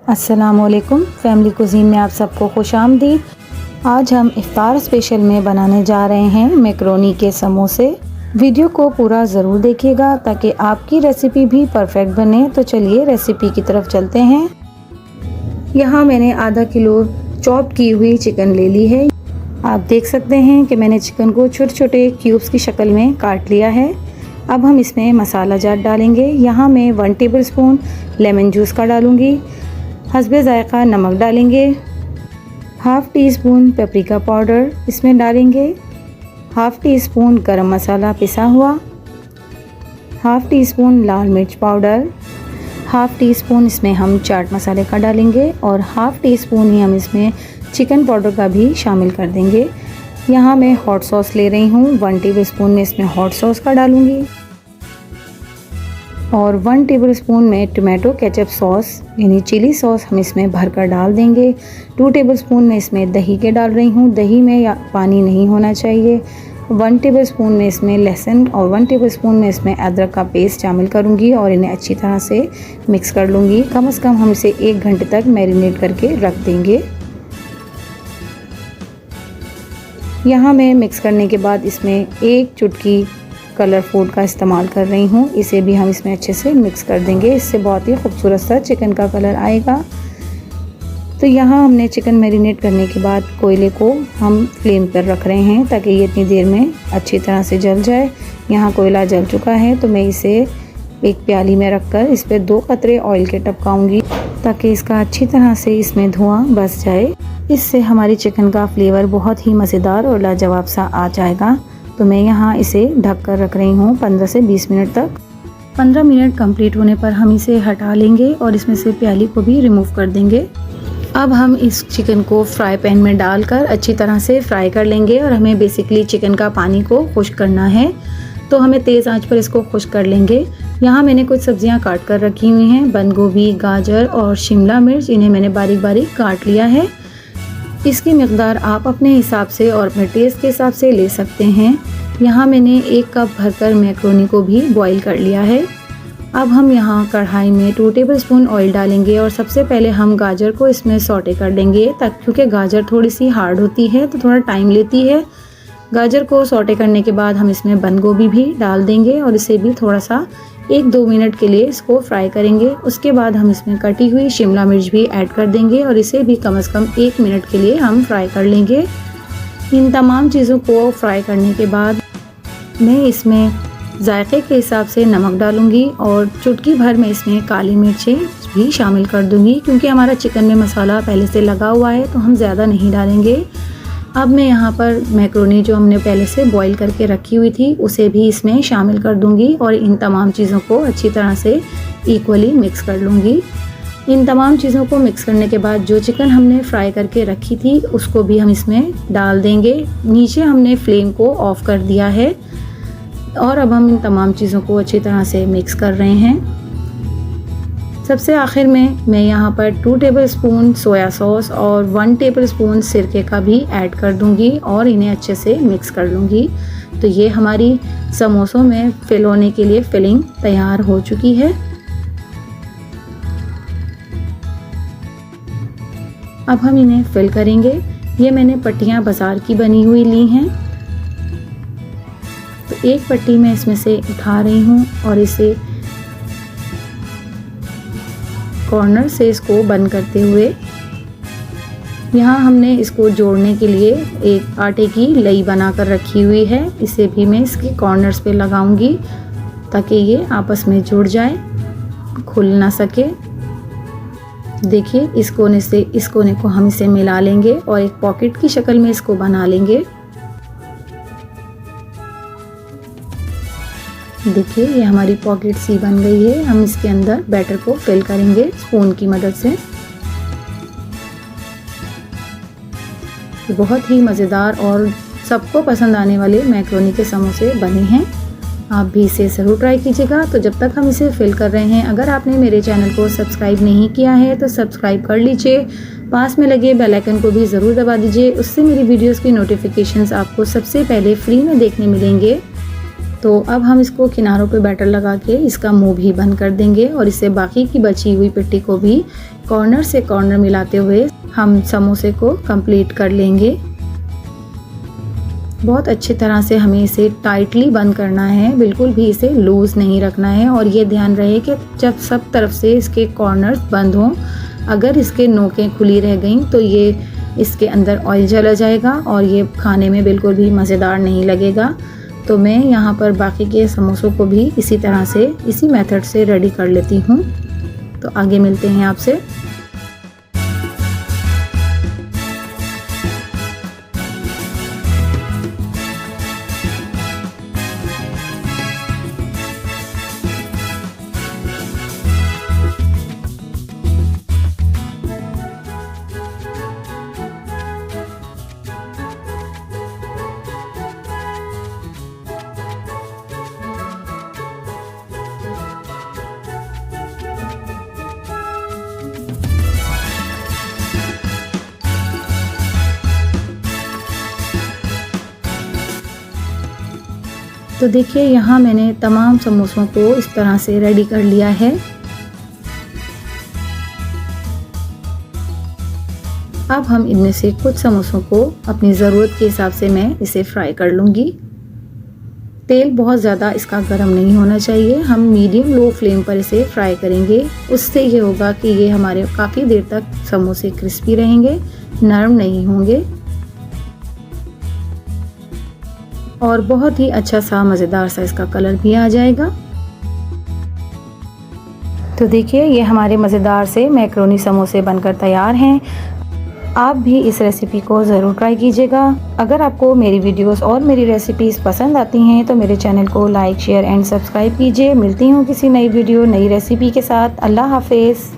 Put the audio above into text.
अस्सलामुअलैकुम family cuisine में आप सबको खुशामदीद। आज हम इफ्तार स्पेशल में बनाने जा रहे हैं मैकरोनी के समोसे। वीडियो को पूरा ज़रूर देखिएगा ताकि आपकी रेसिपी भी परफेक्ट बने। तो चलिए रेसिपी की तरफ चलते हैं। यहाँ मैंने आधा किलो चॉप की हुई चिकन ले ली है। आप देख सकते हैं कि मैंने चिकन को छोटे छोटे क्यूब्स की शक्ल में काट लिया है। अब हम इसमें मसाला जात डालेंगे। यहाँ मैं 1 टेबलस्पून लेमन जूस का डालूँगी। हस्बे ज़ायक़ा नमक डालेंगे। Half tea spoon paprika powder इसमें डालेंगे। हाफ़ टी स्पून गरम मसाला पिसा हुआ। हाफ़ टी स्पून लाल मिर्च पाउडर। हाफ़ टी स्पून इसमें हम चाट मसाले का डालेंगे और हाफ़ टी स्पून ही हम इसमें चिकन पाउडर का भी शामिल कर देंगे। यहाँ मैं हॉट सॉस ले रही हूँ। 1 टेबलस्पून में इसमें हॉट सॉस का डालूँगी और 1 टेबलस्पून में टमाटो केचप सॉस यानी चिली सॉस हम इसमें भरकर डाल देंगे। 2 टेबलस्पून में इसमें दही के डाल रही हूँ। दही में या पानी नहीं होना चाहिए। 1 टेबलस्पून में इसमें लहसुन और 1 टेबलस्पून में इसमें अदरक का पेस्ट शामिल करूँगी और इन्हें अच्छी तरह से मिक्स कर लूँगी। कम से कम हम इसे 1 घंटे तक मैरिनेट करके रख देंगे। यहाँ मैं मिक्स करने के बाद इसमें 1 चुटकी कलर फूड का इस्तेमाल कर रही हूँ। इसे भी हम इसमें अच्छे से मिक्स कर देंगे। इससे बहुत ही खूबसूरत सा चिकन का कलर आएगा। तो यहाँ हमने चिकन मैरिनेट करने के बाद कोयले को हम फ्लेम पर रख रहे हैं ताकि ये इतनी देर में अच्छी तरह से जल जाए। यहाँ कोयला जल चुका है तो मैं इसे एक प्याली में रखकर इस पर 2 कतरे ऑयल के टपकाऊंगी ताकि इसका अच्छी तरह से इसमें धुआं बस जाए। इससे हमारी चिकन का फ्लेवर बहुत ही मज़ेदार और लाजवाब सा आ जाएगा। तो मैं यहाँ इसे ढक कर रख रही हूँ 15 से 20 मिनट तक। 15 मिनट कंप्लीट होने पर हम इसे हटा लेंगे और इसमें से प्याली को भी रिमूव कर देंगे। अब हम इस चिकन को फ्राई पैन में डालकर अच्छी तरह से फ्राई कर लेंगे और हमें बेसिकली चिकन का पानी को खुश्क करना है। तो हमें तेज़ आंच पर इसको खुश्क कर लेंगे। यहाँ मैंने कुछ सब्जियाँ काट कर रखी हुई हैं। बंद गोभी, गाजर और शिमला मिर्च, इन्हें मैंने बारीक बारीक काट लिया है। इसकी मिक़दार आप अपने हिसाब से और अपने टेस्ट के हिसाब से ले सकते हैं। यहाँ मैंने 1 कप भरकर मैकरोनी को भी बॉईल कर लिया है। अब हम यहाँ कढ़ाई में 2 टेबलस्पून ऑयल डालेंगे और सबसे पहले हम गाजर को इसमें सौटे कर लेंगे क्योंकि गाजर थोड़ी सी हार्ड होती है तो थोड़ा टाइम लेती है। गाजर को सौटे करने के बाद हम इसमें बंद गोभी भी डाल देंगे और इसे भी थोड़ा सा 1-2 मिनट के लिए इसको फ्राई करेंगे। उसके बाद हम इसमें कटी हुई शिमला मिर्च भी ऐड कर देंगे और इसे भी कम से कम 1 मिनट के लिए हम फ्राई कर लेंगे। इन तमाम चीज़ों को फ्राई करने के बाद मैं इसमें जायके के हिसाब से नमक डालूंगी और चुटकी भर में इसमें काली मिर्चें भी शामिल कर दूंगी क्योंकि हमारा चिकन में मसाला पहले से लगा हुआ है तो हम ज़्यादा नहीं डालेंगे। अब मैं यहाँ पर मैकरोनी जो हमने पहले से बॉईल करके रखी हुई थी उसे भी इसमें शामिल कर दूंगी और इन तमाम चीज़ों को अच्छी तरह से इक्वली मिक्स कर लूँगी। इन तमाम चीज़ों को मिक्स करने के बाद जो चिकन हमने फ्राई करके रखी थी उसको भी हम इसमें डाल देंगे। नीचे हमने फ्लेम को ऑफ़ कर दिया है और अब हम इन तमाम चीज़ों को अच्छी तरह से मिक्स कर रहे हैं। सबसे आखिर में मैं यहाँ पर 2 टेबलस्पून सोया सॉस और 1 टेबलस्पून सिरके का भी ऐड कर दूँगी और इन्हें अच्छे से मिक्स कर लूँगी। तो ये हमारी समोसों में फिल होने के लिए फिलिंग तैयार हो चुकी है। अब हम इन्हें फिल करेंगे। ये मैंने पट्टियाँ बाज़ार की बनी हुई ली हैं। तो एक पट्टी मैं इसमें से उठा रही हूँ और इसे कॉर्नर से इसको बंद करते हुए यहाँ हमने इसको जोड़ने के लिए एक आटे की लई बना कर रखी हुई है। इसे भी मैं इसके कॉर्नर्स पे लगाऊंगी ताकि ये आपस में जुड़ जाए, खुल ना सके। देखिए इस कोने से इस कोने को हम इसे मिला लेंगे और एक पॉकेट की शक्ल में इसको बना लेंगे। देखिए ये हमारी पॉकेट सी बन गई है। हम इसके अंदर बैटर को फिल करेंगे स्पून की मदद से। बहुत ही मज़ेदार और सबको पसंद आने वाले मैकरोनी के समोसे बने हैं। आप भी इसे ज़रूर ट्राई कीजिएगा। तो जब तक हम इसे फिल कर रहे हैं, अगर आपने मेरे चैनल को सब्सक्राइब नहीं किया है तो सब्सक्राइब कर लीजिए। पास में लगे बेल आइकन को भी ज़रूर दबा दीजिए। उससे मेरी वीडियोस की नोटिफिकेशंस आपको सबसे पहले फ्री में देखने मिलेंगे। तो अब हम इसको किनारों पे बैटर लगा के इसका मुंह भी बंद कर देंगे और इससे बाकी की बची हुई पिट्ठी को भी कॉर्नर से कॉर्नर मिलाते हुए हम समोसे को कंप्लीट कर लेंगे। बहुत अच्छी तरह से हमें इसे टाइटली बंद करना है, बिल्कुल भी इसे लूज़ नहीं रखना है। और ये ध्यान रहे कि जब सब तरफ से इसके कॉर्नर्स बंद हों, अगर इसके नोकें खुली रह गईं तो ये इसके अंदर ऑयल चला जाएगा और ये खाने में बिल्कुल भी मज़ेदार नहीं लगेगा। तो मैं यहाँ पर बाकी के समोसों को भी इसी तरह से, इसी मेथड से रेडी कर लेती हूँ। तो आगे मिलते हैं आपसे। तो देखिए यहाँ मैंने तमाम समोसों को इस तरह से रेडी कर लिया है। अब हम इनमें से कुछ समोसों को अपनी ज़रूरत के हिसाब से मैं इसे फ्राई कर लूँगी। तेल बहुत ज़्यादा इसका गर्म नहीं होना चाहिए, हम मीडियम लो फ्लेम पर इसे फ्राई करेंगे। उससे ये होगा कि ये हमारे काफ़ी देर तक समोसे क्रिस्पी रहेंगे, नरम नहीं होंगे और बहुत ही अच्छा सा मज़ेदार सा इसका कलर भी आ जाएगा। तो देखिए ये हमारे मज़ेदार से मैक्रोनी समोसे बनकर तैयार हैं। आप भी इस रेसिपी को ज़रूर ट्राई कीजिएगा। अगर आपको मेरी वीडियोस और मेरी रेसिपीज़ पसंद आती हैं तो मेरे चैनल को लाइक, शेयर एंड सब्सक्राइब कीजिए। मिलती हूँ किसी नई वीडियो, नई रेसिपी के साथ। अल्लाह हाफिज़।